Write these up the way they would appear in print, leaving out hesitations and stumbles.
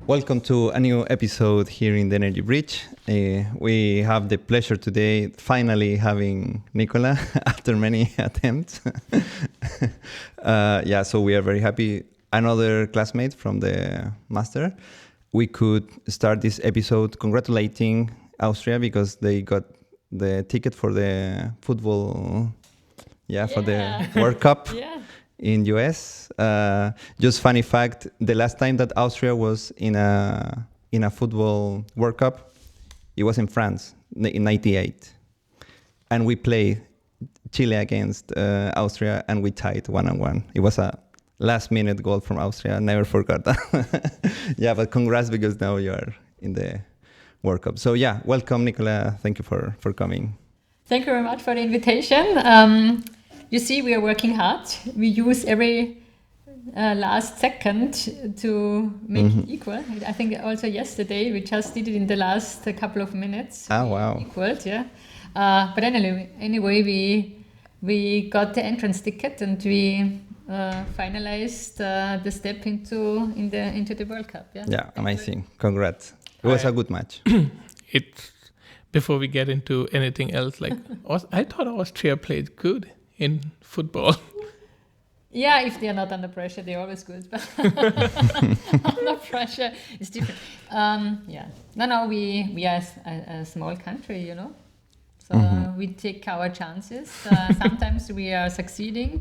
Welcome to a new episode here in the Energy Bridge. We have the pleasure today finally having Nicola after many attempts. So we are very happy. Another classmate from the master. We could start this episode congratulating Austria because they got the ticket for the football, for the World Cup. In US. Just funny fact, the last time that Austria was in a football World Cup, it was in France in 98. And we played Chile against Austria and we tied 1-1. It was a last minute goal from Austria. Never forgot that. But congrats because now you are in the World Cup. So welcome Nicola. Thank you for coming. Thank you very much for the invitation. You see, we are working hard. We use every last second to make it equal. I think also yesterday, we just did it in the last couple of minutes. Wow. Equaled, but anyway, we got the entrance ticket and we finalized the step into the World Cup. Yeah, amazing. Congrats. It was a good match. Before we get into anything else, I thought Austria played good in football. Yeah, if they are not under pressure, they're always good. But under pressure is different. We are a small country, So we take our chances. Sometimes we are succeeding,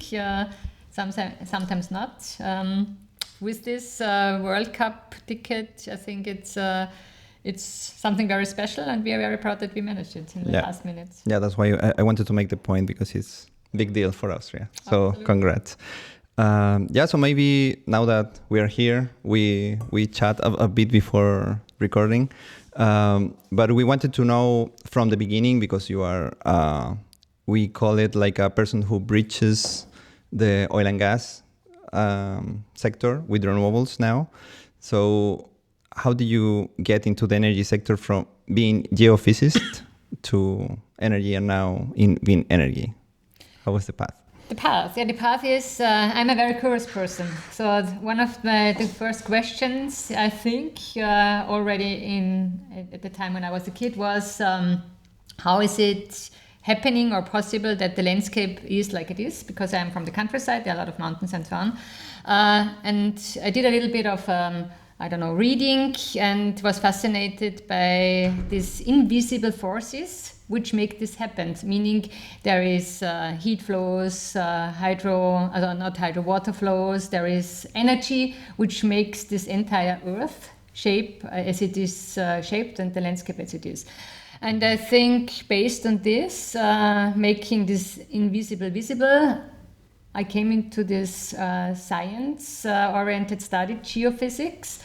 sometimes not. With this World Cup ticket, I think it's something very special, and we are very proud that we managed it in the last minutes. Yeah, that's why I wanted to make the point, because it's big deal for Austria. So absolutely. Congrats. So maybe now that we are here, we chat a bit before recording. But we wanted to know from the beginning, because you are, we call it like a person who bridges the oil and gas sector with renewables now. So how do you get into the energy sector from being geophysicist to energy and now in Wien Energie? How was the path? The path is, I'm a very curious person. So one of the first questions, I think, already at the time when I was a kid was, how is it happening or possible that the landscape is like it is? Because I'm from the countryside, there are a lot of mountains and so on. And I did a little bit of reading, and was fascinated by these invisible forces which make this happen, meaning there is heat flows, water flows, there is energy which makes this entire earth shape as it is shaped, and the landscape as it is. And I think based on this, making this invisible visible, I came into this science-oriented study, geophysics,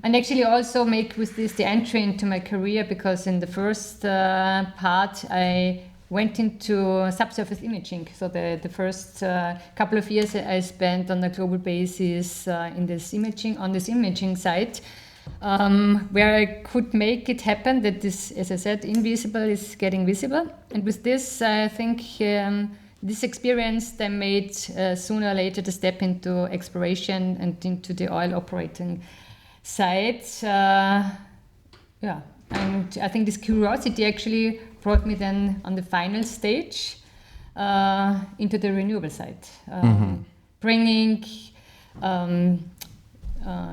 and actually also make with this the entry into my career, because in the first part I went into subsurface imaging. So the first couple of years I spent on a global basis on this imaging side, where I could make it happen that this, as I said, invisible is getting visible. And with this, I think this experience then made sooner or later the step into exploration and into the oil operating side. And I think this curiosity actually brought me then on the final stage into the renewable side, bringing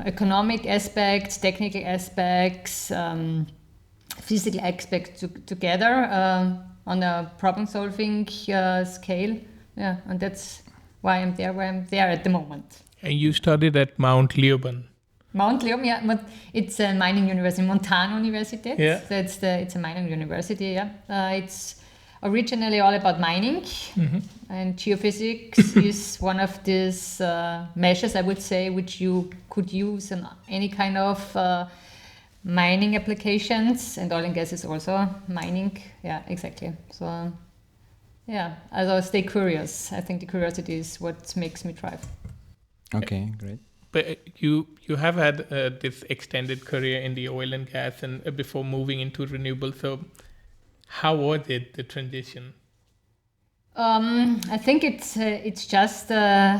economic aspects, technical aspects, physical aspects together. On a problem-solving scale, and that's why I'm there where I'm there at the moment. And you studied at Mount Leoben. Mount Leoben, but it's a mining university, Montanuniversität. Yeah. So it's a mining university. It's originally all about mining, and geophysics is one of these measures, I would say, which you could use in any kind of mining applications, and oil and gas is also mining. Yeah, exactly. So, I stay curious. I think the curiosity is what makes me thrive. Okay, great. But you have had this extended career in the oil and gas, and before moving into renewable. So, how was it, the transition? I think it's just a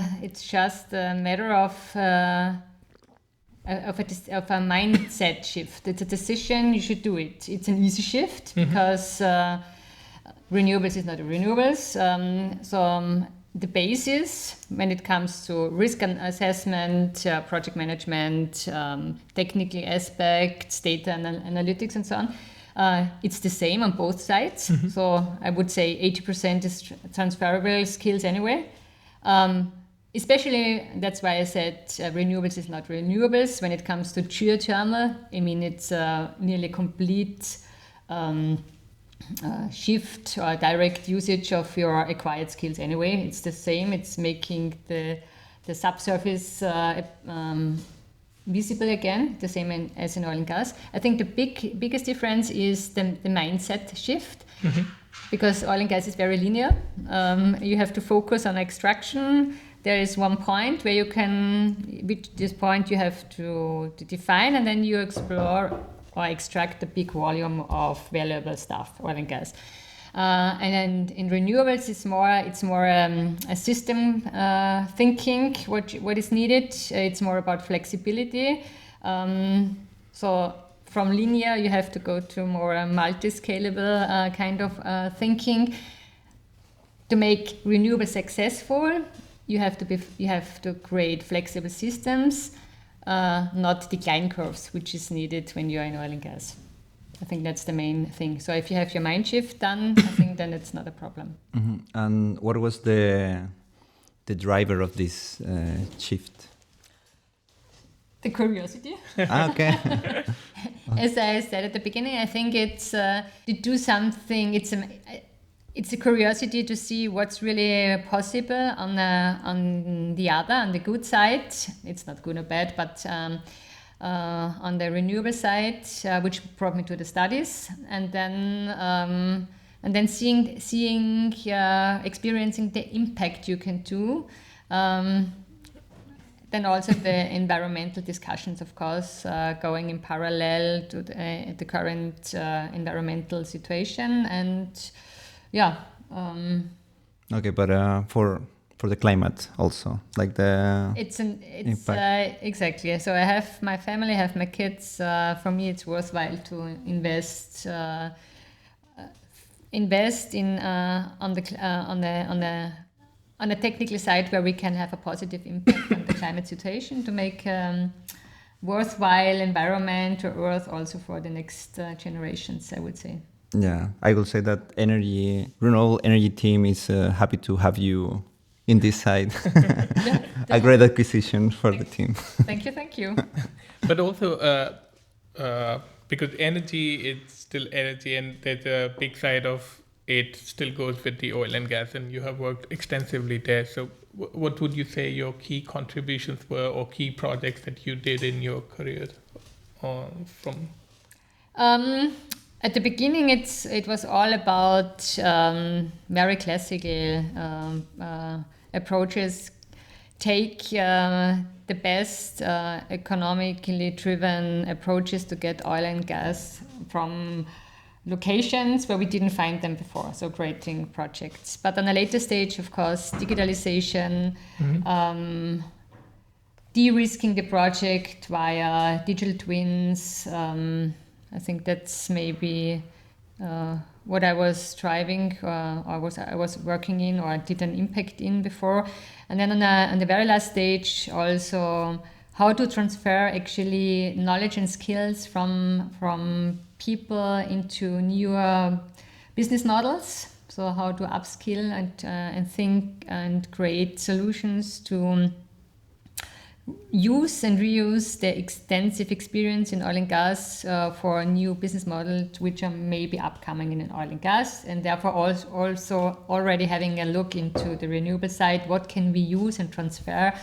matter of of a mindset shift. It's a decision, you should do it. It's an easy shift because renewables is not renewables. The basis when it comes to risk assessment, project management, technical aspects, data analytics and so on, it's the same on both sides. So I would say 80% is transferable skills anyway. Especially, that's why I said renewables is not renewables. When it comes to geothermal, I mean, it's nearly complete shift or direct usage of your acquired skills anyway. It's the same. It's making the subsurface visible again, the same as in oil and gas. I think the biggest difference is the mindset shift. Because oil and gas is very linear. You have to focus on extraction. There is one point where you can, with this point you have to define, and then you explore or extract a big volume of valuable stuff, oil and gas. And then in renewables, it's more a system thinking. What is needed? It's more about flexibility. So from linear, you have to go to more multi-scalable kind of thinking. To make renewables successful, you have to create flexible systems, not decline curves, which is needed when you are in oil and gas. I think that's the main thing. So if you have your mind shift done, I think then it's not a problem. And what was the driver of this shift? The curiosity. Okay. As I said at the beginning, I think it's to do something. It's a curiosity to see what's really possible on the good side. It's not good or bad, but on the renewable side, which brought me to the studies, and then seeing experiencing the impact you can do. Then also the environmental discussions, of course, going in parallel to the current environmental situation, and okay, but for the climate also, like the it's exactly. So I have my family, I have my kids. For me, it's worthwhile to invest in on the technical side where we can have a positive impact on the climate situation to make worthwhile environment or Earth also for the next generations, I would say. Yeah, I will say that renewable energy team is happy to have you in this side. A great acquisition for the team. Thank you. But also, because energy is still energy, and there's a big side of it still goes with the oil and gas, and you have worked extensively there. So what would you say your key contributions were, or key projects that you did in your career from? At the beginning, it was all about very classical approaches. Take the best economically driven approaches to get oil and gas from locations where we didn't find them before, so creating projects. But on a later stage, of course, digitalization, de-risking the project via digital twins. I think that's maybe what I was striving, I was working in, or did an impact in before. And then on the very last stage, also how to transfer actually knowledge and skills from people into newer business models. So how to upskill and think and create solutions to use and reuse the extensive experience in oil and gas for new business models which are maybe upcoming in oil and gas, and therefore also already having a look into the renewable side. What can we use and transfer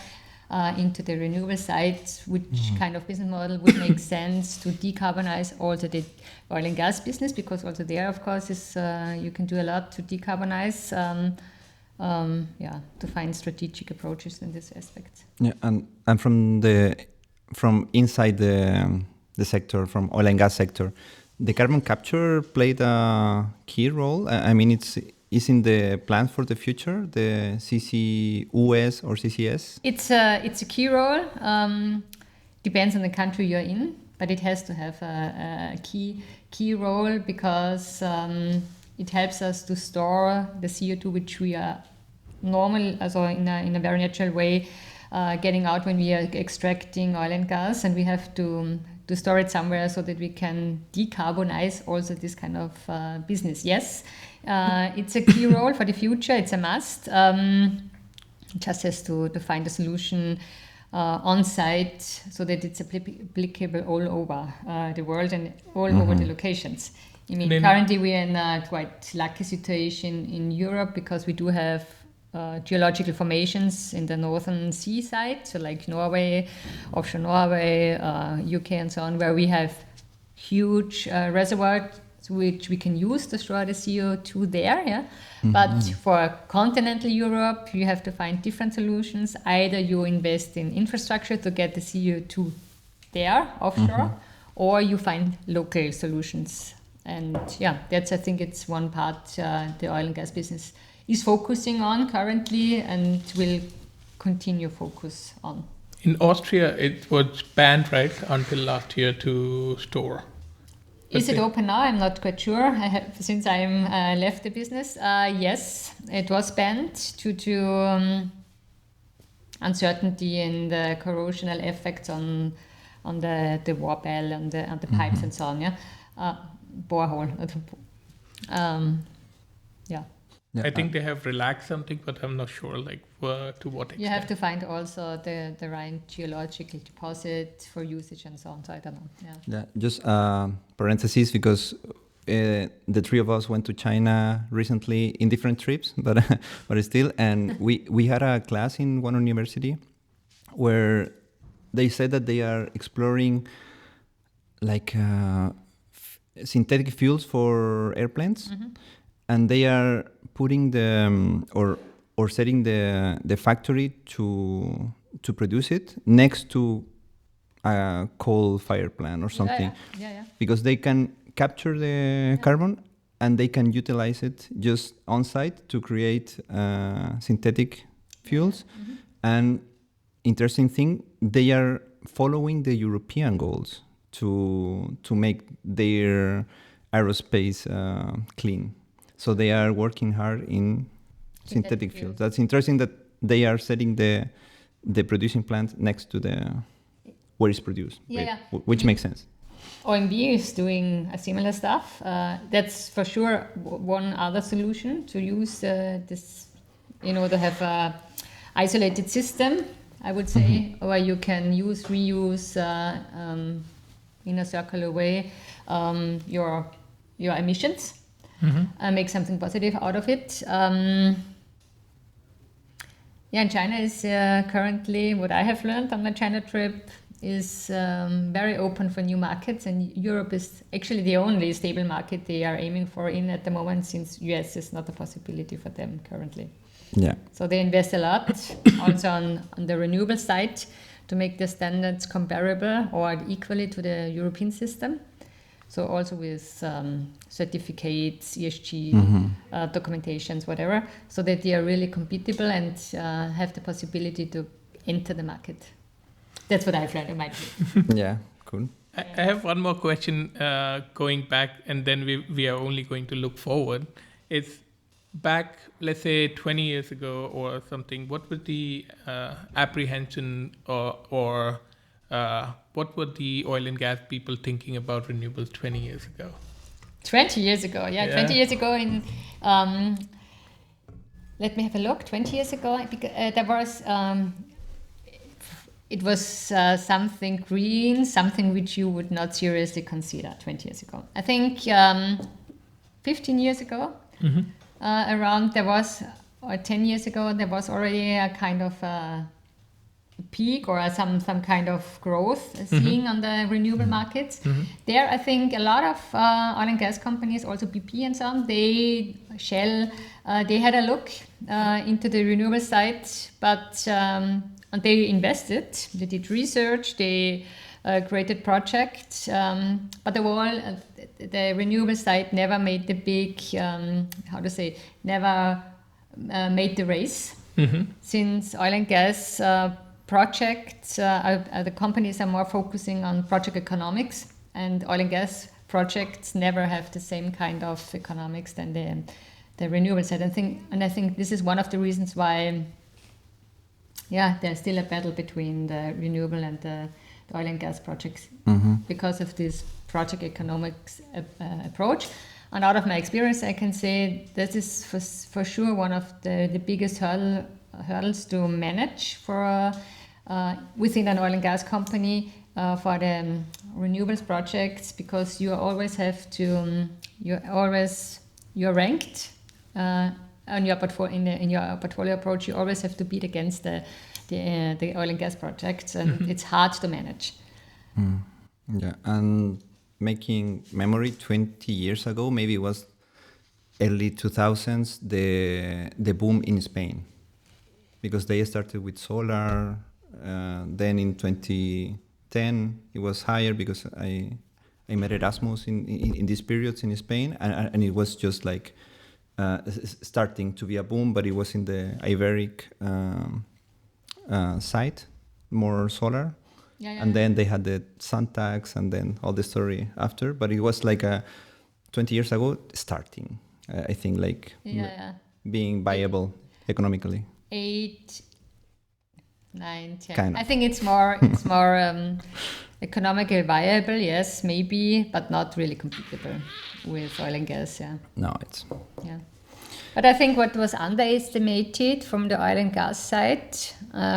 into the renewable side? Which kind of business model would make sense to decarbonize also the oil and gas business, because also there, of course, is you can do a lot to decarbonize. To find strategic approaches in this aspect. Yeah, and from inside the sector, from oil and gas sector, the carbon capture played a key role. I mean, it's in the plans for the future, the CCUS or CCS. It's a key role. depends on the country you're in, but it has to have a key role because it helps us to store the CO2 which we are normal, also in a very natural way, getting out when we are extracting oil and gas, and we have to store it somewhere so that we can decarbonize also this kind of business. Yes, it's a key role for the future. It's a must. Just has to find a solution on site so that it's applicable all over the world and all over the locations. I mean, currently we are in a quite lucky situation in Europe because we do have geological formations in the northern sea side, so like Norway, offshore Norway, UK and so on, where we have huge reservoirs which we can use to store the CO2 there. Yeah? But for continental Europe, you have to find different solutions. Either you invest in infrastructure to get the CO2 there, offshore, or you find local solutions. And yeah, that's, I think it's one part the oil and gas business is focusing on currently and will continue focus on. In Austria, it was banned, right, until last year to store. Is it open now? I'm not quite sure. Since I'm left the business, yes, it was banned due to uncertainty in the corrosional effects on the wall and the pipes and so on. Yeah, borehole. Yeah. I think they have relaxed something, but I'm not sure to what extent. You have to find also the right geological deposit for usage and so on. So I don't know. Yeah. Just parentheses, because the three of us went to China recently in different trips, but still, and we had a class in Wien University where they said that they are exploring like synthetic fuels for airplanes. And they are putting or setting the factory to produce it next to a coal-fired plant or something. Yeah. Because they can capture the carbon and they can utilize it just on site to create synthetic fuels. And interesting thing, they are following the European goals to make their aerospace clean. So they are working hard in synthetic fuels. That's interesting that they are setting the producing plant next to where it's produced, which makes sense. OMV is doing a similar stuff. That's for sure one other solution to use this, to have a isolated system, I would say, where you can reuse in a circular way your emissions. Make something positive out of it. And China is currently, what I have learned on my China trip, is very open for new markets, and Europe is actually the only stable market they are aiming for at the moment, since US is not a possibility for them currently. Yeah. So they invest a lot also on the renewable side to make the standards comparable or equally to the European system. So also with certificates, ESG, documentations, whatever, so that they are really compatible and have the possibility to enter the market. That's what I've learned in my trip. Yeah, cool. I have one more question going back, and then we are only going to look forward. It's back, let's say 20 years ago or something, what was the apprehension or what were the oil and gas people thinking about renewables 20 years ago? 20 years ago, 20 years ago in, let me have a look, 20 years ago, there was, it was something green, something which you would not seriously consider 20 years ago. I think 15 years ago, around there was, or 10 years ago, there was already a kind of peak or some kind of growth seeing on the renewable markets. There, I think a lot of oil and gas companies, also BP and so on, Shell, they had a look into the renewable side, but and they invested, they did research, they created projects, but the renewable side never made the big, never made the race, since oil and gas projects, the companies are more focusing on project economics, and oil and gas projects never have the same kind of economics than the renewable side. I think this is one of the reasons why, there's still a battle between the renewable and the oil and gas projects because of this project economics approach. And out of my experience, I can say this is for sure one of the biggest hurdles to manage for within an oil and gas company for the renewables projects, because you always have to you're ranked on your portfolio in your portfolio approach. You always have to beat against the oil and gas projects, and it's hard to manage. Yeah, and making memory 20 years ago, maybe it was early 2000s, the boom in Spain, because they started with solar. Then in 2010 it was higher because I met Erasmus in these periods in Spain, and it was just like starting to be a boom, but it was in the Iberic side, more solar. And then they had the sun tax and then all the story after, but it was like 20 years ago starting, I think, like being viable economically. 8, 9, 10. Kind of. I think it's more economically viable, yes, maybe, but not really compatible with oil and gas. No, it's But I think what was underestimated from the oil and gas side,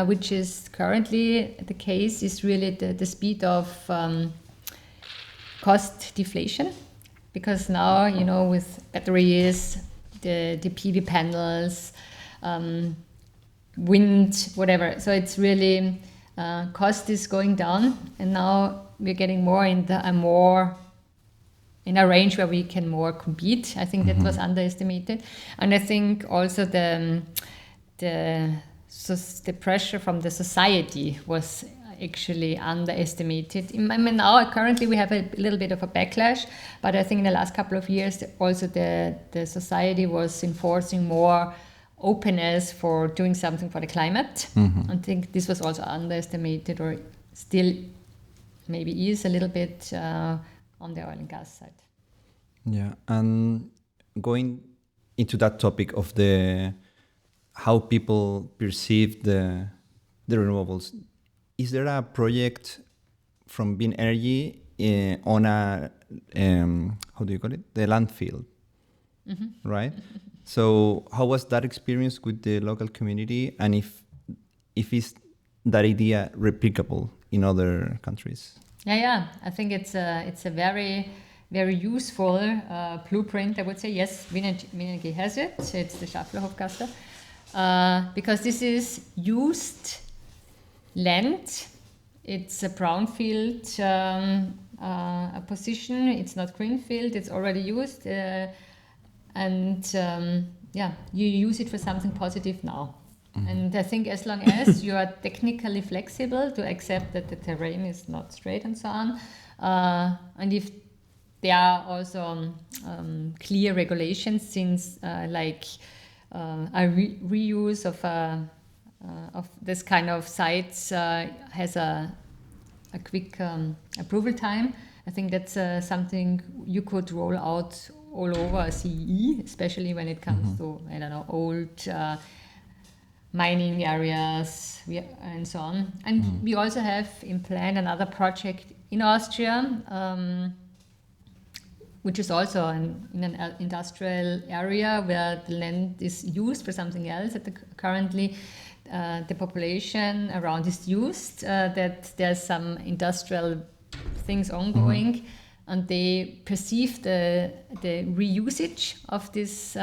which is currently the case, is really the speed of cost deflation. Because now, with batteries, the PV panels, wind, whatever. So it's really, cost is going down. And now we're getting more in a range where we can more compete. I think that was underestimated. And I think also the pressure from the society was actually underestimated. I mean, now currently we have a little bit of a backlash, but I think in the last couple of years also the society was enforcing more openness for doing something for the climate. I think this was also underestimated, or still maybe is a little bit on the oil and gas side. Yeah, and going into that topic of how people perceive the renewables, is there a project from Wien Energie on a how do you call it, the landfill, right? So how was that experience with the local community, and if is that idea replicable in other countries? Yeah. I think it's a very, very useful blueprint, I would say. Yes, Wien Energie has it. It's the Schafflerhofgasse. Because this is used land. It's a brownfield a position. It's not greenfield. It's already used. You use it for something positive now. And I think as long as you are technically flexible to accept that the terrain is not straight and so on, and if there are also clear regulations, since a reuse of this kind of sites has a quick approval time, I think that's something you could roll out all over CEE, especially when it comes to, old mining areas and so on. And we also have in plan another project in Austria, which is also in an industrial area where the land is used for something else. Currently, the population around is used, that there's some industrial things ongoing, and they perceive the reusage of this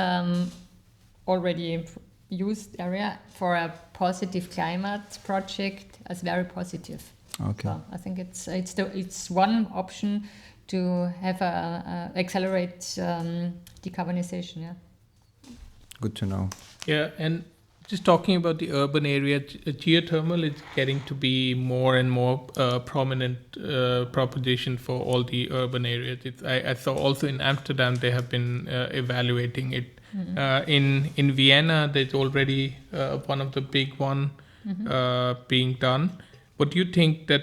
already used area for a positive climate project as very positive. Okay. So I think it's one option to have accelerate decarbonization. Yeah. Good to know. Yeah, and just talking about the urban area, geothermal is getting to be more and more prominent proposition for all the urban areas. I saw also in Amsterdam they have been evaluating it. In Vienna, there's already one of the big one being done. What do you think that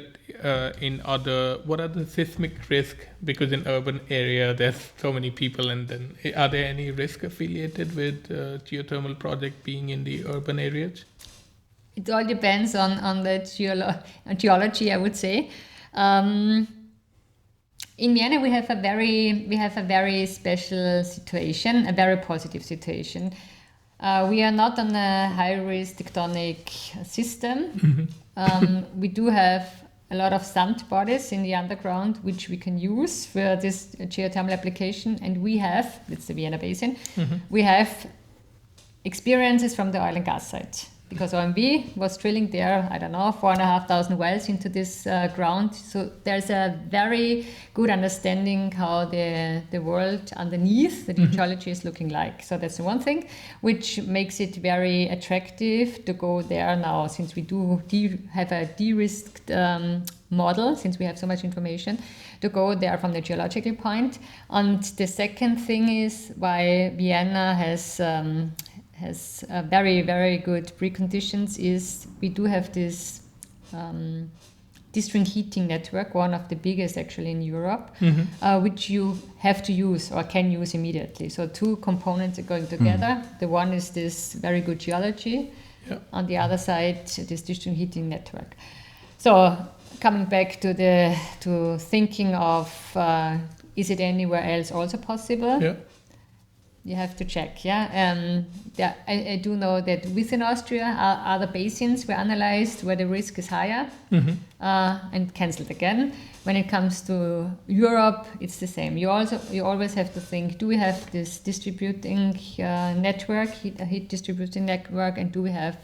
what are the seismic risk? Because in urban area there's so many people, and then are there any risk affiliated with geothermal project being in the urban areas? It all depends on the geology, I would say. In Vienna, we have a very special situation, a very positive situation. We are not on a high-risk tectonic system. We do have a lot of sand bodies in the underground, which we can use for this geothermal application. And we have, it's the Vienna Basin, we have experiences from the oil and gas side. Because OMV was drilling there, 4,500 wells into this ground. So there's a very good understanding how the world underneath the geology is looking like. So that's the one thing, which makes it very attractive to go there now, since we do have a de-risked model, since we have so much information, to go there from the geological point. And the second thing is why Vienna has very, very good preconditions is we do have this district heating network, one of the biggest actually in Europe, which you have to use or can use immediately. So two components are going together. The one is this very good geology, on the other side this district heating network. So coming back to thinking of is it anywhere else also possible? Yeah. You have to check, I do know that within Austria, other basins were analyzed where the risk is higher and cancelled again. When it comes to Europe, it's the same. You always have to think: do we have this distributing network, heat distributing network, and do we have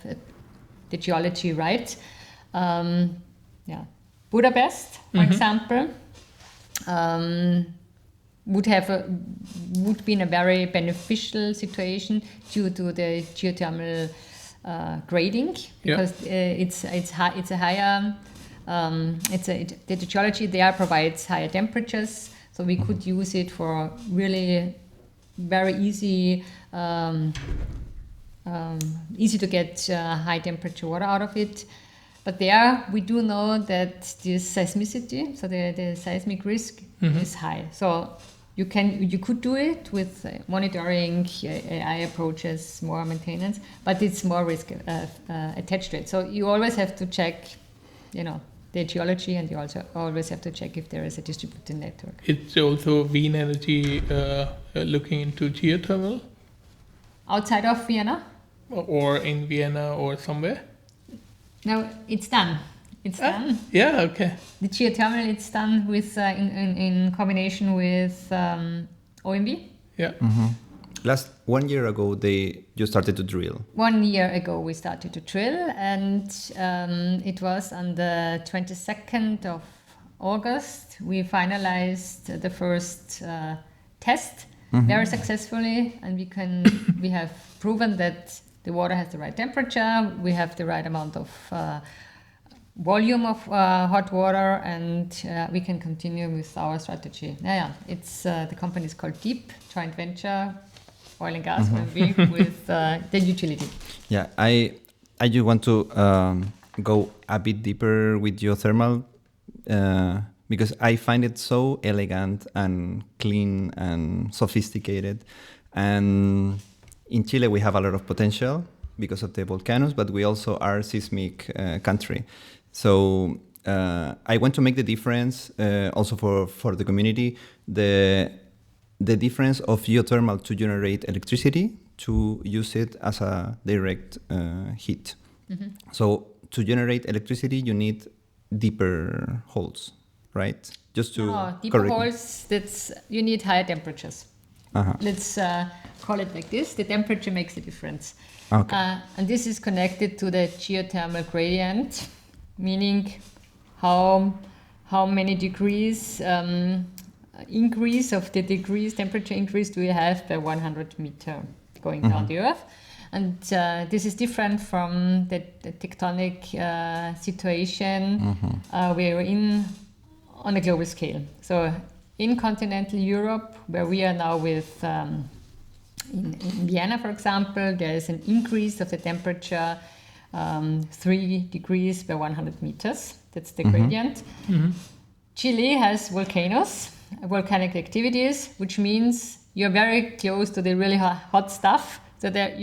the geology right? Budapest, for example. Would be in a very beneficial situation due to the geothermal grading, because the geology there provides higher temperatures, so we could use it for really very easy to get high temperature water out of it. But there we do know that this seismicity, so the seismic risk is high. So you could do it with monitoring, AI approaches, more maintenance, but it's more risk attached to it. So you always have to check, the geology, and you also always have to check if there is a distributed network. It's also Wien Energie looking into geothermal? Outside of Vienna? Or in Vienna or somewhere? No, it's done. It's done. Yeah, okay. The geothermal, it's done with in combination with OMV. Yeah. Last 1 year ago, you started to drill. 1 year ago, we started to drill, and it was on the 22nd of August. We finalized the first test very successfully, and we have proven that the water has the right temperature, we have the right amount of volume of hot water, and we can continue with our strategy. It's the company is called TEB, joint venture, oil and gas, with the utility. Yeah, I just want to go a bit deeper with geothermal because I find it so elegant and clean and sophisticated. And in Chile, we have a lot of potential because of the volcanoes, but we also are a seismic country. So I want to make the difference also for the community, the difference of geothermal to generate electricity, to use it as a direct heat. So to generate electricity, you need deeper holes, right? Just to deeper holes, you need higher temperatures. Let's call it like this. The temperature makes a difference. Okay. And this is connected to the geothermal gradient, meaning how many degrees increase of the temperature increase do you have per 100 meter going down the earth. And this is different from the tectonic situation we're in on a global scale. So in continental Europe, where we are now with in Vienna, for example, there is an increase of the temperature 3 degrees per 100 meters. That's the gradient. Chile has volcanoes, volcanic activities, which means you're very close to the really hot stuff. So there,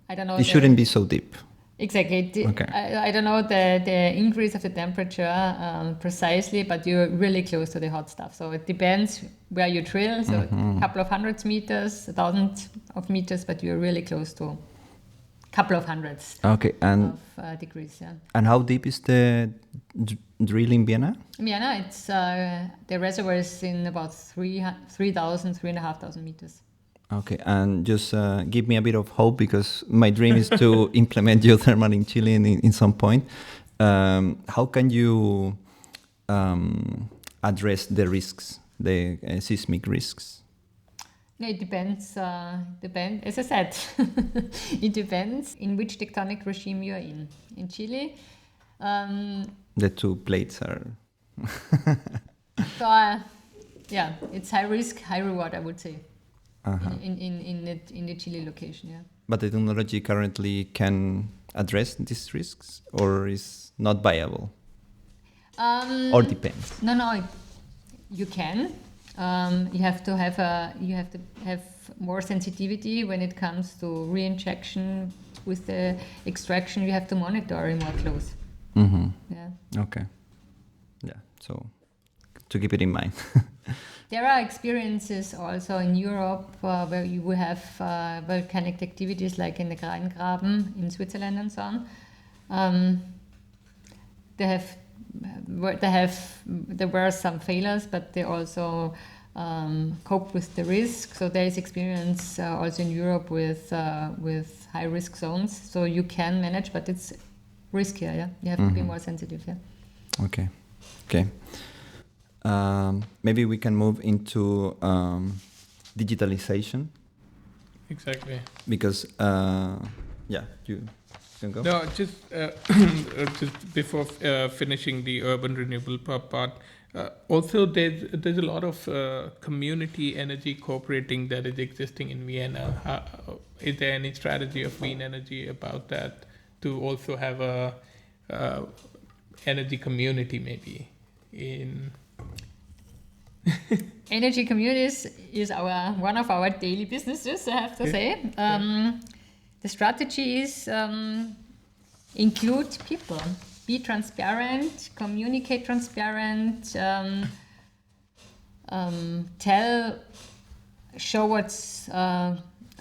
I don't know. It shouldn't be so deep. Exactly. Okay. I don't know the increase of the temperature precisely, but you're really close to the hot stuff. So it depends where you drill. So a couple of hundreds meters, 1,000 of meters, but you're really close to a couple of hundreds of degrees. Yeah. And how deep is the drill in Vienna? In Vienna, it's the reservoir is in about 3,000, 3,500 meters. Okay, and just give me a bit of hope, because my dream is to implement geothermal in Chile in some point. How can you address the risks, the seismic risks? It depends. As I said, it depends in which tectonic regime you are in. In Chile, the two plates are. So it's high risk, high reward, I would say. In the Chile location, yeah. But the technology currently can address these risks, or is not viable? Or depends? No, you can. You have to have more sensitivity when it comes to re-injection with the extraction. You have to monitor it more close. Yeah. Okay. Yeah. So to keep it in mind. There are experiences also in Europe where you will have volcanic activities like in the Rheingraben in Switzerland and so on. There were some failures, but they also cope with the risk. So there is experience also in Europe with high risk zones. So you can manage, but it's riskier. Yeah, you have to be more sensitive. Yeah. Okay. Maybe we can move into digitalization. Exactly. Because, you can go. No, just before finishing the urban renewable part, also there's a lot of community energy cooperating that is existing in Vienna. Is there any strategy of Wien Energy about that, to also have a energy community maybe in... Energy communities is one of our daily businesses, I have to say. The strategy is include people, be transparent, communicate transparent, show what's...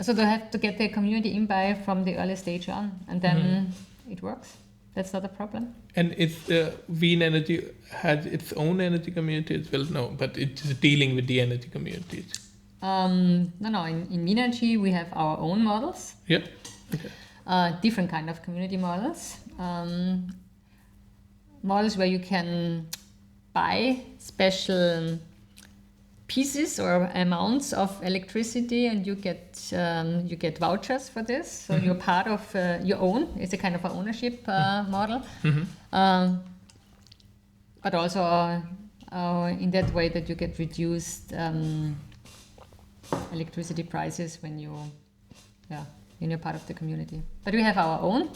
so they have to get the community in-buy from the early stage on, and then it works. That's not a problem. And it's Wien Energy has its own energy community as well? No, but it's dealing with the energy communities. No. In Wien Energy, we have our own models. Yeah. Okay. Different kind of community models. Models where you can buy special pieces or amounts of electricity, and you get vouchers for this. So you're part of your own. It's a kind of an ownership model, but also in that way that you get reduced electricity prices when you're part of the community. But we have our own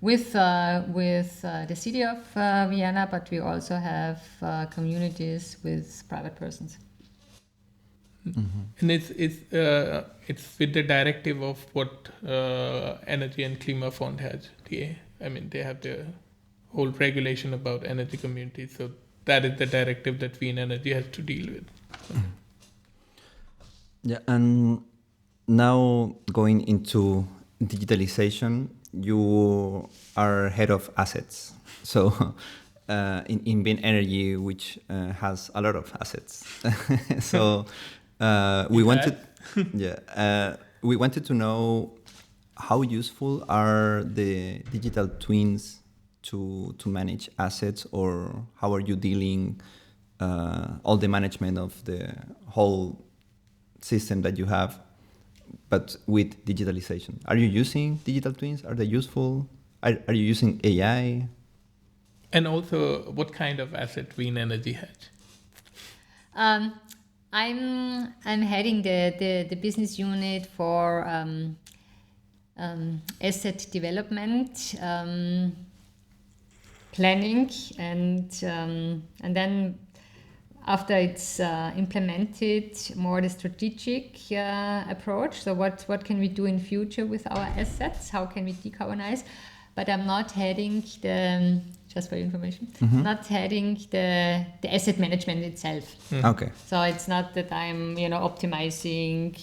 with the city of Vienna, but we also have communities with private persons. And it's with the directive of what Energy and Klimafond has. They have the whole regulation about energy communities. So that is the directive that Wien Energy has to deal with. Yeah, and now going into digitalization, you are head of assets. So in Wien Energy, which has a lot of assets. So we wanted to know how useful are the digital twins to manage assets, or how are you dealing all the management of the whole system that you have, but with digitalization? Are you using digital twins? Are they useful? Are you using AI? And also, what kind of asset Wien Energy has? I'm heading the business unit for asset development, planning, and then after it's implemented, more the strategic approach. So what can we do in future with our assets? How can we decarbonize? But I'm not heading the, just for your information, not heading the asset management itself. Okay. So it's not that I'm, optimizing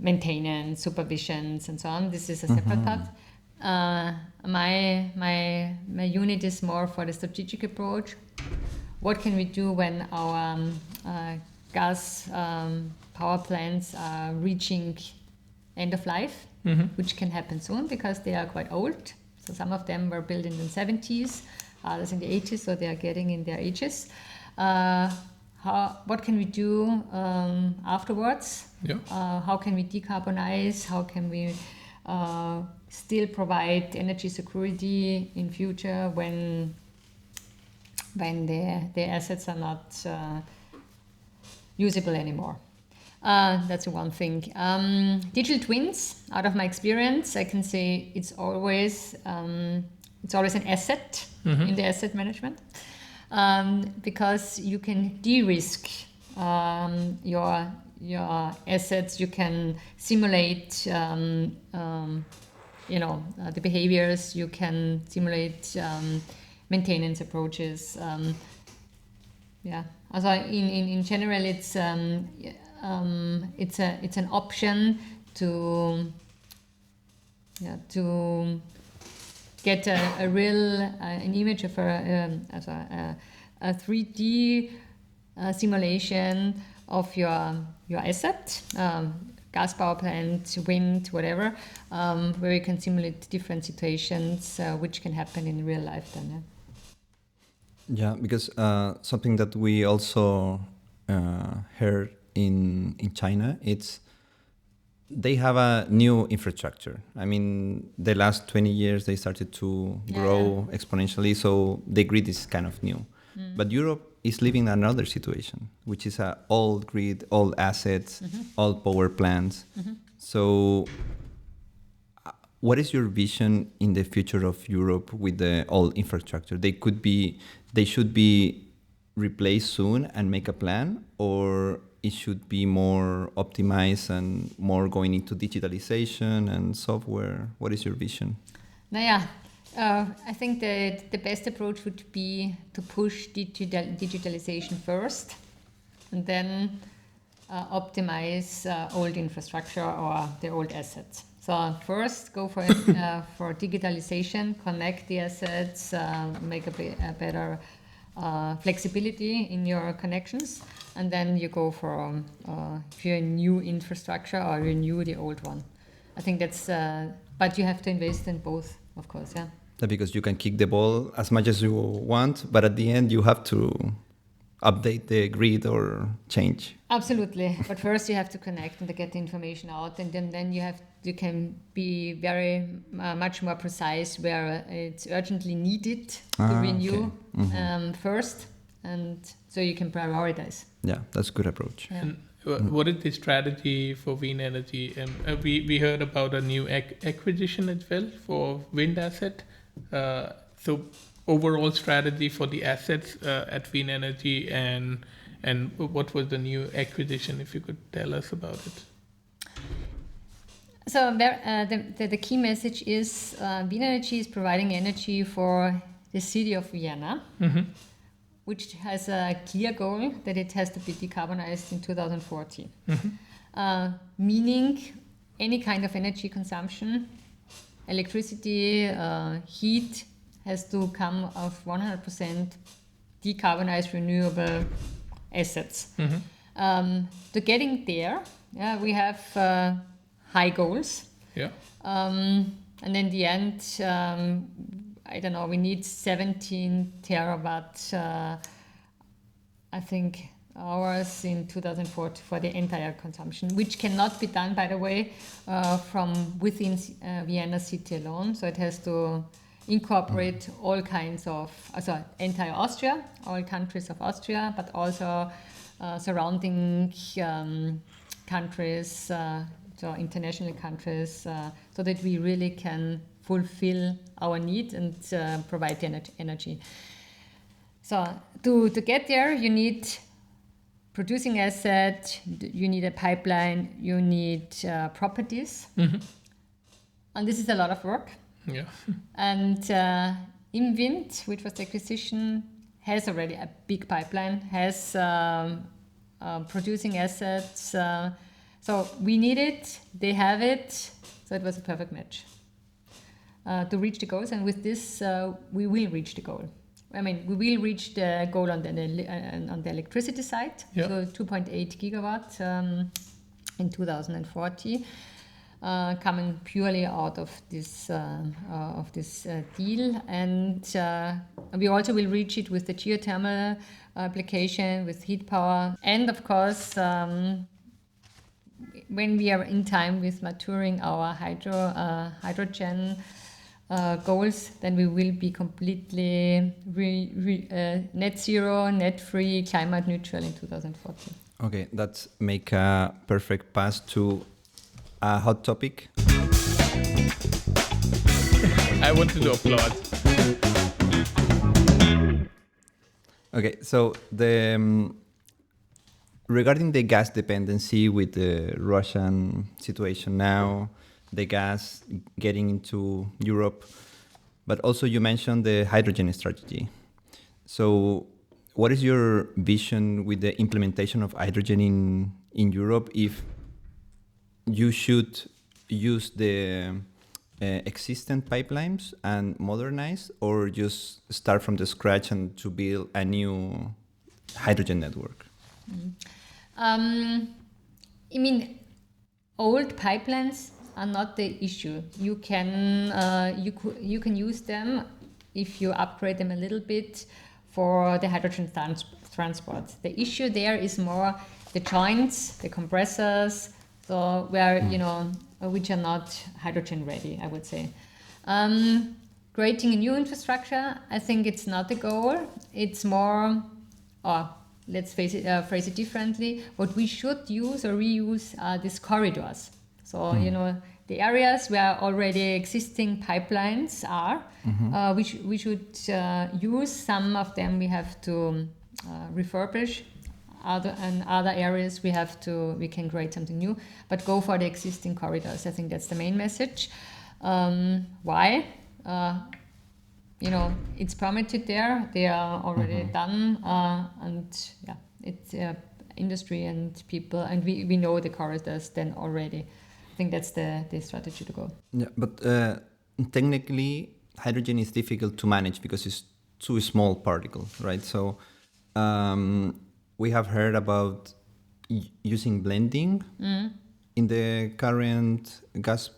maintenance, supervisions, and so on. This is a separate part. My unit is more for the strategic approach. What can we do when our gas power plants are reaching end of life, which can happen soon because they are quite old. So some of them were built in the 70s, others in the 80s, so they are getting in their ages. What can we do afterwards? Yeah. How can we decarbonize? How can we still provide energy security in future when the assets are not usable anymore? That's one thing. Digital twins, out of my experience, I can say it's always an asset in the asset management, because you can de-risk your assets. You can simulate the behaviors. You can simulate maintenance approaches. Also in general, it's an option to get a real an image of a 3D simulation of your asset, gas power plant, wind, whatever, where you can simulate different situations which can happen in real life then. Yeah, because something that we also heard in China, it's they have a new infrastructure. I mean, the last 20 years they started to grow exponentially, so the grid is kind of new. But Europe is living another situation, which is a old grid, old assets, old power plants. So what is your vision in the future of Europe with the old infrastructure? They should be replaced soon and make a plan, or it should be more optimized and more going into digitalization and software? What is your vision? I think the best approach would be to push digitalization first and then optimize old infrastructure or the old assets. So first go for digitalization, connect the assets, make a better flexibility in your connections, and then you go for if you're a new infrastructure or renew the old one. I think that's, but you have to invest in both, of course, yeah. Because you can kick the ball as much as you want, but at the end you have to update the grid or change. Absolutely, but first you have to connect and to get the information out, and then you can be very much more precise where it's urgently needed to renew first, and so you can prioritize. Yeah, that's a good approach. Yeah. And what is the strategy for Wien Energy? And we heard about a new acquisition as well for wind asset. So overall strategy for the assets at Wien Energy, and what was the new acquisition, if you could tell us about it? So the key message is Wien Energy is providing energy for the city of Vienna, which has a clear goal that it has to be decarbonized in 2040. Meaning any kind of energy consumption, electricity, heat, has to come of 100% decarbonized renewable assets. To getting there, we have high goals. Yeah. And in the end, I don't know, we need 17 terawatt, I think, hours in 2040 for the entire consumption, which cannot be done, by the way, from within Vienna city alone. So it has to incorporate all kinds of, entire Austria, all countries of Austria, but also surrounding countries to international countries, so that we really can fulfill our need and provide the energy. So to get there, you need producing asset, you need a pipeline, you need properties. And this is a lot of work. Yeah. And ImWind, which was the acquisition, has already a big pipeline, has producing assets. So we need it, they have it, so it was a perfect match to reach the goals. And with this, we will reach the goal. I mean, we will reach the goal on the electricity side, so 2.8 gigawatt in 2040. Coming purely out of this deal, and we also will reach it with the geothermal application, with heat power, and of course, when we are in time with maturing our hydrogen goals, then we will be completely net zero, net free, climate neutral in 2040. Okay, that's make a perfect pass to a hot topic. I wanted to applaud. Okay, so the regarding the gas dependency with the Russian situation now, the gas getting into Europe, but also you mentioned the hydrogen strategy. So what is your vision with the implementation of hydrogen in Europe, if you should use the existing pipelines and modernize, or just start from the scratch and to build a new hydrogen network? I mean, old pipelines are not the issue. You can use them if you upgrade them a little bit for the hydrogen transport. The issue there is more the joints, the compressors, so where which are not hydrogen ready, I would say. Creating a new infrastructure, I think it's not the goal. It's more, let's phrase it differently. What we should use or reuse are these corridors. So the areas where already existing pipelines are, we should use. Some of them we have to refurbish. Other areas we can create something new, but go for the existing corridors. I think that's the main message. Why? It's permitted there. They are already done, and it's industry and people, and we know the corridors then already. I think that's the strategy to go. Yeah, but technically, hydrogen is difficult to manage because it's too small particle, right? So we have heard about using blending in the current gas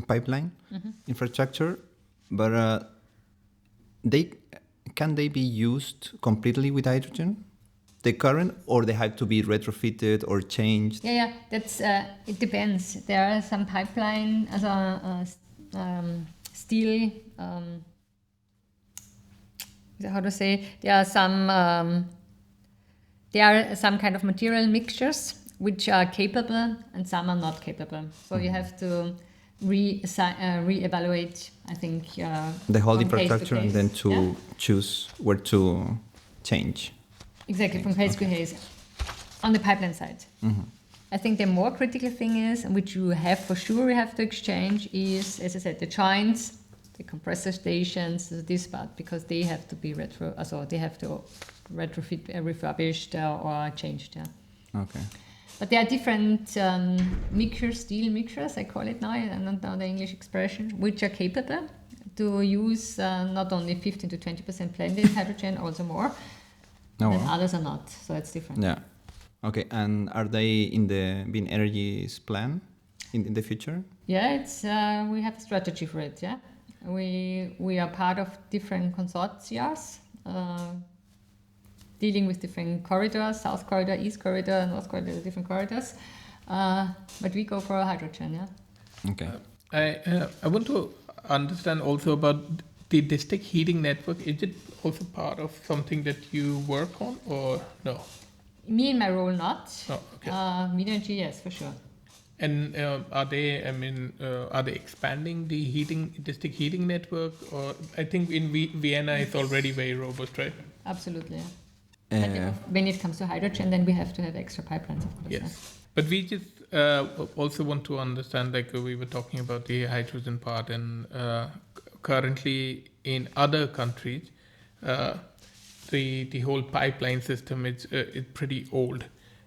pipeline infrastructure, but can they be used completely with hydrogen? The current, or they have to be retrofitted or changed? Yeah, that's it depends. There are some pipeline steel. How to say? There are some kind of material mixtures which are capable, and some are not capable. So you have to re-evaluate, I think, the whole infrastructure, and then to choose where to change. Exactly, from case to case. On the pipeline side. I think the more critical thing is, and which you have for sure we have to exchange, is, as I said, the joints, the compressor stations, this part, because they have to be retrofit, refurbished or changed. Okay. But there are different mixtures, steel mixtures, I call it now, I don't know the English expression, which are capable to use not only 15 to 20% blended hydrogen, also more. And others are not, so it's different. Yeah. Okay, and are they in the Wien Energy's plan in the future? Yeah, it's we have a strategy for it. Yeah, we are part of different consortia, dealing with different corridors: South Corridor, East Corridor, North Corridor, different corridors. But we go for hydrogen. Yeah. Okay. I want to understand also about the district heating network. Is it also part of something that you work on, or no? Me in my role, not. Oh, okay. Wien Energy, yes, for sure. And are they? I mean, are they expanding the district heating network? Or I think in Vienna it's already very robust, right? Absolutely. But when it comes to hydrogen, then we have to have extra pipelines, of course. Yes. But we just also want to understand, like we were talking about the hydrogen part, and currently in other countries, the whole pipeline system is pretty old.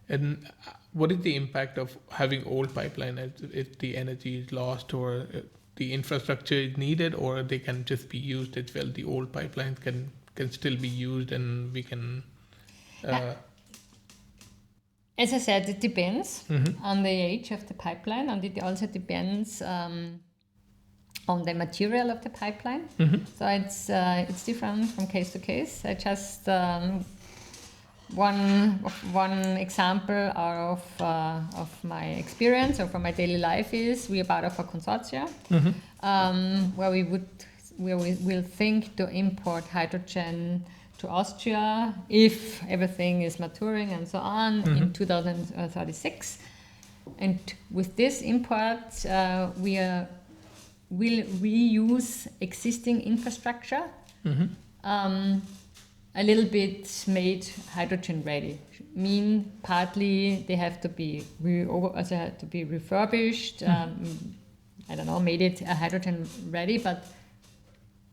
And what is the impact of having old pipeline if the energy is lost, or the infrastructure is needed, or they can just be used as well? The old pipelines can still be used, and we can. As I said, it depends on the age of the pipeline, and it also depends on the material of the pipeline. So it's different from case to case. I just one example of my experience or from my daily life is we are part of a consortia where we will think to import hydrogen to Austria if everything is maturing and so on in 2036. And with this import, we will reuse existing infrastructure, a little bit made hydrogen ready. Partly they have to be refurbished. I don't know, made it hydrogen ready, but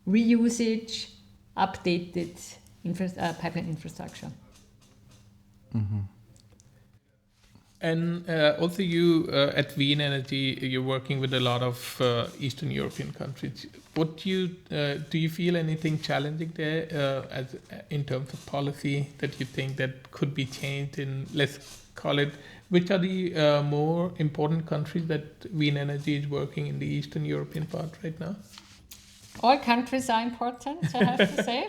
reusage, updated pipeline infrastructure. And also you at Wien Energy, you're working with a lot of Eastern European countries. What do you feel anything challenging there in terms of policy that you think that could be changed in, let's call it, which are the more important countries that Wien Energy is working in the Eastern European part right now? All countries are important, I have to say.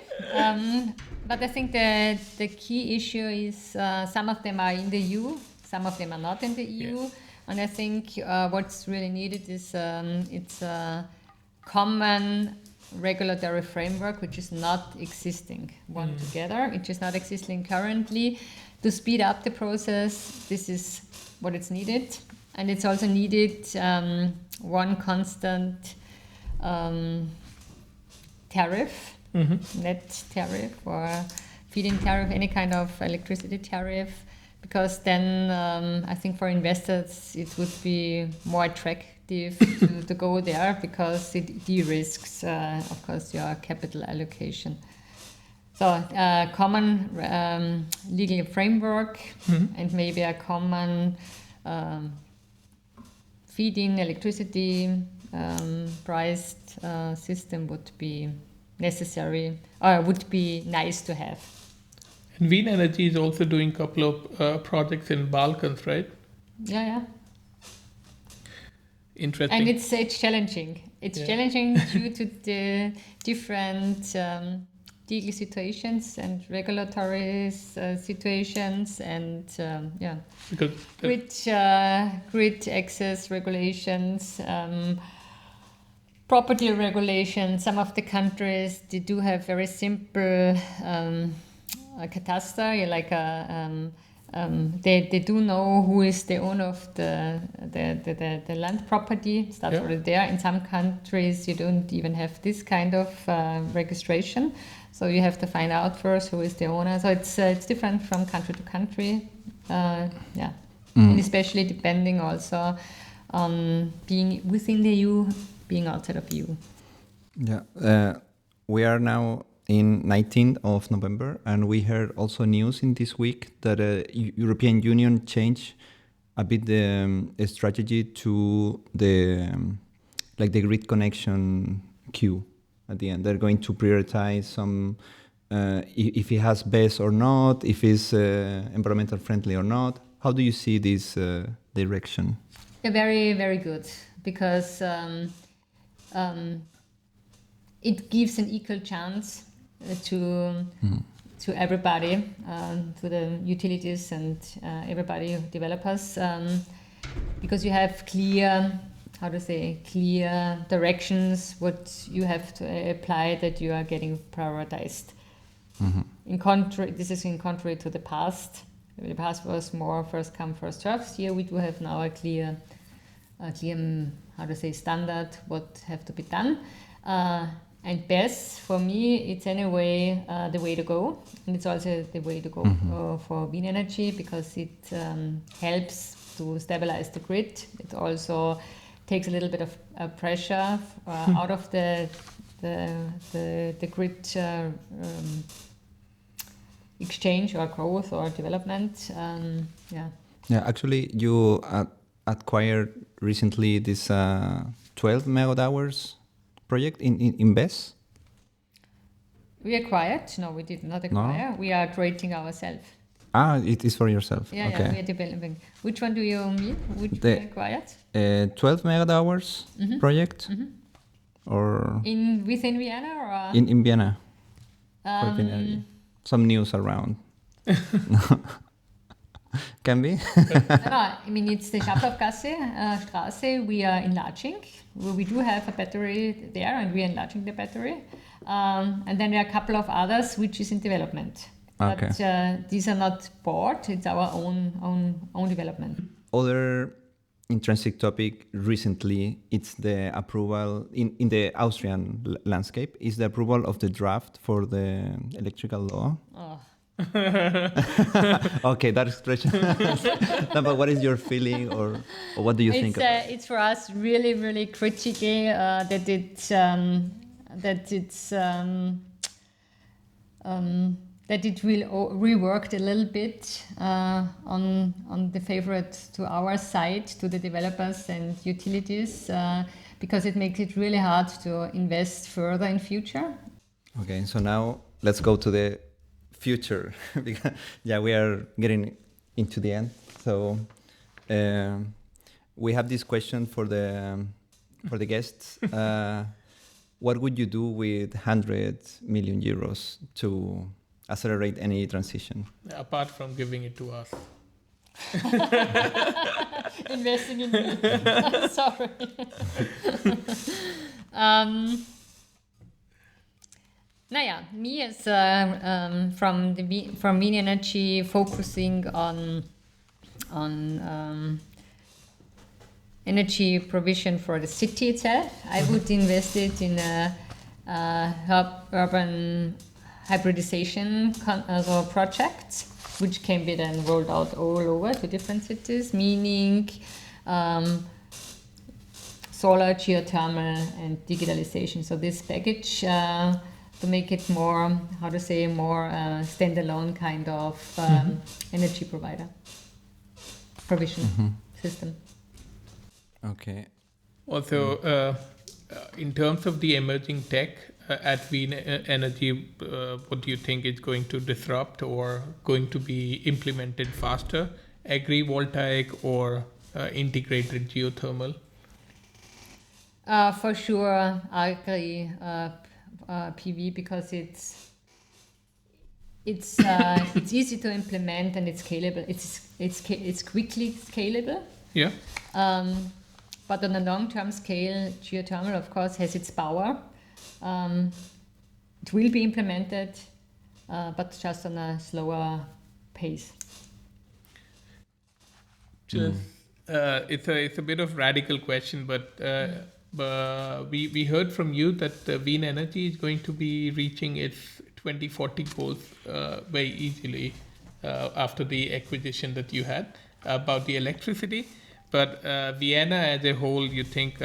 But I think the key issue is some of them are in the EU, some of them are not in the EU. Yes. And I think what's really needed is it's a common regulatory framework which is not existing together, which is not existing currently. To speed up the process, this is what it's needed. And it's also needed one constant tariff, net tariff or feed-in tariff, any kind of electricity tariff, because then I think for investors it would be more attractive to go there because it de-risks, of course, your capital allocation. So common legal framework and maybe a common feed-in electricity priced system would be necessary or would be nice to have. And Wien Energy is also doing a couple of projects in Balkans, right? Yeah. Interesting. And it's challenging. It's challenging due to the different legal situations and regulatory situations and grid access regulations, property regulation. Some of the countries, they do have very simple cataster, like they do know who is the owner of the land property. That's already there. In some countries, you don't even have this kind of registration. So you have to find out first who is the owner. So it's different from country to country. And especially depending also on being within the EU, being outside of EU. Yeah, we are now in 19th of November, and we heard also news in this week that European Union changed a bit the strategy to the grid connection queue at the end. They're going to prioritize some if it has BESS or not, if it's environmental friendly or not. How do you see this direction? Yeah, very, very good, because it gives an equal chance to everybody, to the utilities and everybody, developers, because you have clear directions what you have to apply, that you are getting prioritized. This is in contrary to the past. The past was more first come, first served. Here we do have now a clear clear, standard what have to be done. And BESS, for me, it's anyway the way to go. And it's also the way to go for Wien Energy, because it helps to stabilize the grid. It also takes a little bit of pressure out of the grid exchange or growth or development. Yeah, actually, you acquired recently this 12 megawatt hours project in BESS? We acquired? No, we did not acquire. No? We are creating ourselves. It is for yourself. Yeah, okay. We are developing. Which one do you mean? Which we acquired? 12 megawatt hours project? Or within Vienna or? In Vienna. Some news around. Can be. I mean, it's the Schafflaufgasse Straße. We are enlarging. We do have a battery there, and we are enlarging the battery. And then there are a couple of others which is in development. Okay. But these are not bought. It's our own development. Other intrinsic topic recently, it's the approval in the Austrian landscape, is the approval of the draft for the electrical law. Oh. Okay, that expression. No, but what is your feeling, or what do you think about it? It's for us really, really critical that it will reworked a little bit on the favorite to our side, to the developers and utilities, because it makes it really hard to invest further in future. Okay, so now let's go to the future. Because, we are getting into the end. So we have this question for the guests. What would you do with 100 million euros to accelerate any transition? Apart from giving it to us. Investing in me. Sorry. Me as from Wien Energy focusing on energy provision for the city itself, I would invest it in urban hybridization projects, which can be then rolled out all over to different cities, meaning solar, geothermal, and digitalization. So this package to make it more, more standalone kind of energy provision system. Okay. Also, in terms of the emerging tech at Wien Energy, what do you think is going to disrupt or going to be implemented faster? Agrivoltaic or integrated geothermal? For sure, agri PV, because it's easy to implement and it's scalable. It's quickly scalable. Yeah. But on a long-term scale, geothermal, of course, has its power. It will be implemented, but just on a slower pace. It's a bit of radical question, but we heard from you that Wien Energy is going to be reaching its 2040 goals very easily after the acquisition that you had about the electricity. But Vienna as a whole, you think,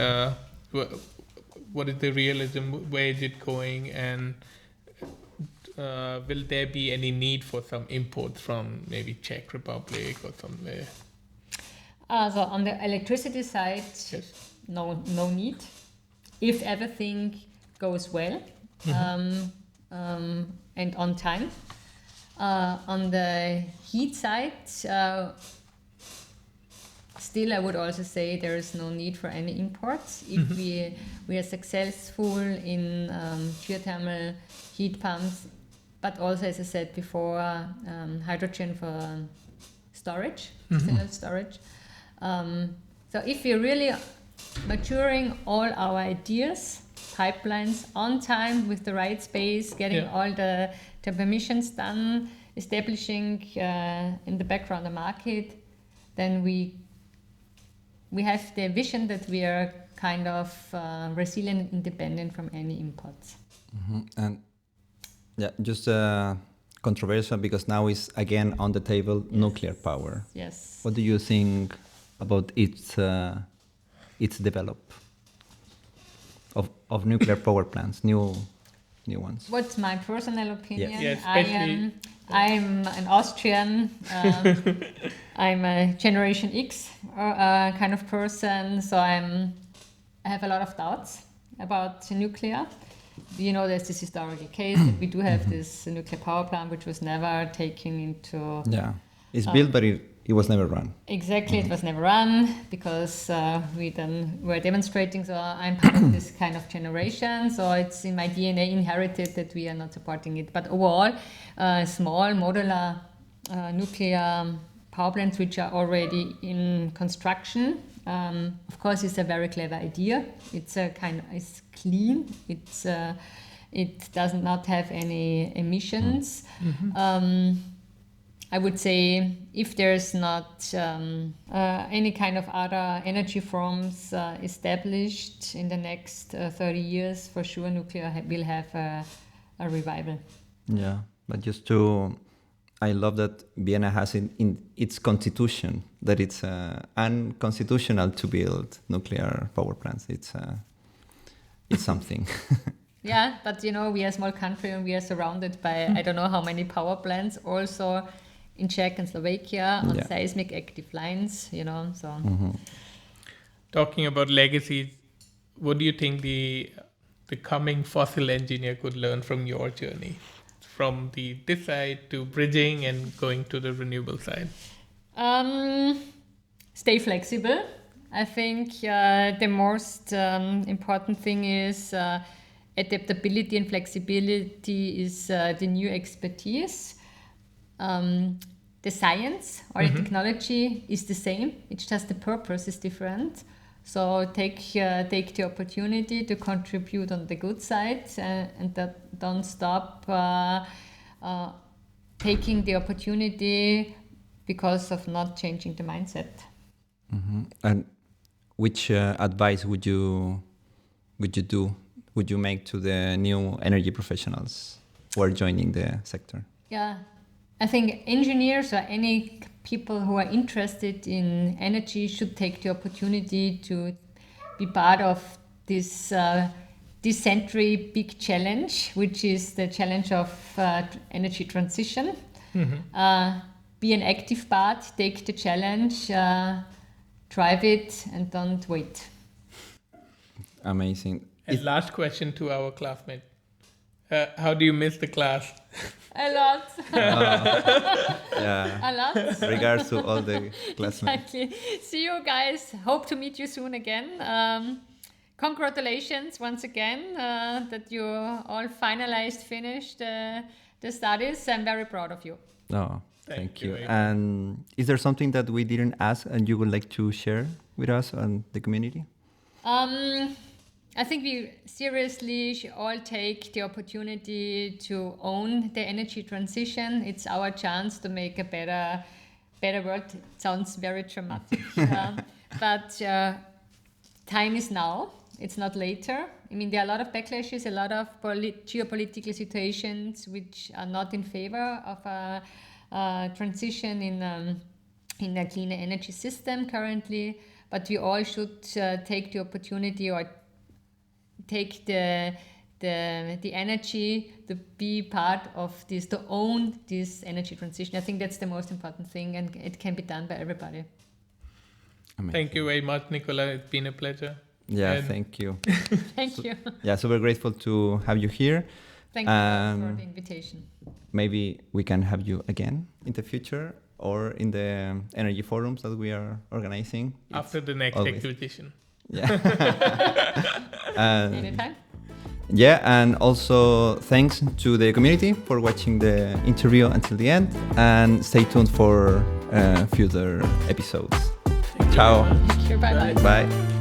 what is the realism? Where is it going? And will there be any need for some imports from maybe Czech Republic or somewhere? So on the electricity side, yes. No need. If everything goes well and on time. On the heat side, still, I would also say there is no need for any imports. If we are successful in geothermal heat pumps, but also, as I said before, hydrogen for storage, external storage. So if we're really maturing all our ideas, pipelines on time with the right space, getting all the permissions done, establishing in the background the market, then we we have the vision that we are kind of resilient and independent from any imports. And yeah, just controversial because now is again on the table nuclear power. Yes. What do you think about its develop of nuclear power plants, new ones? What's my personal opinion? Yes. Yeah, I'm an Austrian. I'm a Generation X kind of person, so I have a lot of doubts about nuclear. You know, there's this historical case that we do have this nuclear power plant which was never taken into... Yeah, it's built, but it was never run. Exactly, it was never run because we then were demonstrating. So I'm part of this kind of generation. So it's in my DNA inherited that we are not supporting it. But overall, small modular nuclear power plants which are already in construction, of course, it's a very clever idea. It's it's clean. It does not have any emissions. I would say if there's not any kind of other energy forms established in the next 30 years, for sure nuclear will have a revival. Yeah, but I love that Vienna has in its constitution that it's unconstitutional to build nuclear power plants. It's something. Yeah, but we are a small country and we are surrounded by I don't know how many power plants also in Czech and Slovakia on seismic active lines, so. Talking about legacies, what do you think the coming fossil engineer could learn from your journey? From this side to bridging and going to the renewable side? Stay flexible. I think the most important thing is adaptability and flexibility is the new expertise. The science or the technology is the same. It's just the purpose is different. So take the opportunity to contribute on the good side and don't stop taking the opportunity because of not changing the mindset. And which advice would you make to the new energy professionals who are joining the sector? Yeah, I think engineers or any people who are interested in energy should take the opportunity to be part of this century big challenge, which is the challenge of energy transition. Be an active part, take the challenge, drive it, and don't wait. Amazing. And last question to our classmate. How do you miss the class? A lot. Yeah. A lot. Regards to all the classmates. Exactly. See you guys. Hope to meet you soon again. Congratulations once again that you all finished the studies. I'm very proud of you. Oh, thank you. And is there something that we didn't ask and you would like to share with us and the community? I think we seriously should all take the opportunity to own the energy transition. It's our chance to make a better world. It sounds very dramatic, but time is now. It's not later. I mean, there are a lot of backlashes, a lot of geopolitical situations which are not in favor of a transition in a cleaner energy system currently. But we all should take the opportunity or take the energy to be part of this, to own this energy transition. I think that's the most important thing, and it can be done by everybody. Amazing. Thank you very much, Nicola. It's been a pleasure. Yeah, thank you. Thank you. Yeah, super grateful to have you here. Thank you for the invitation. Maybe we can have you again in the future or in the energy forums that we are organizing. After the next acquisition. Yeah. Anytime. Yeah, and also thanks to the community for watching the interview until the end, and stay tuned for future episodes. Ciao. Thank you. Bye-bye. Bye.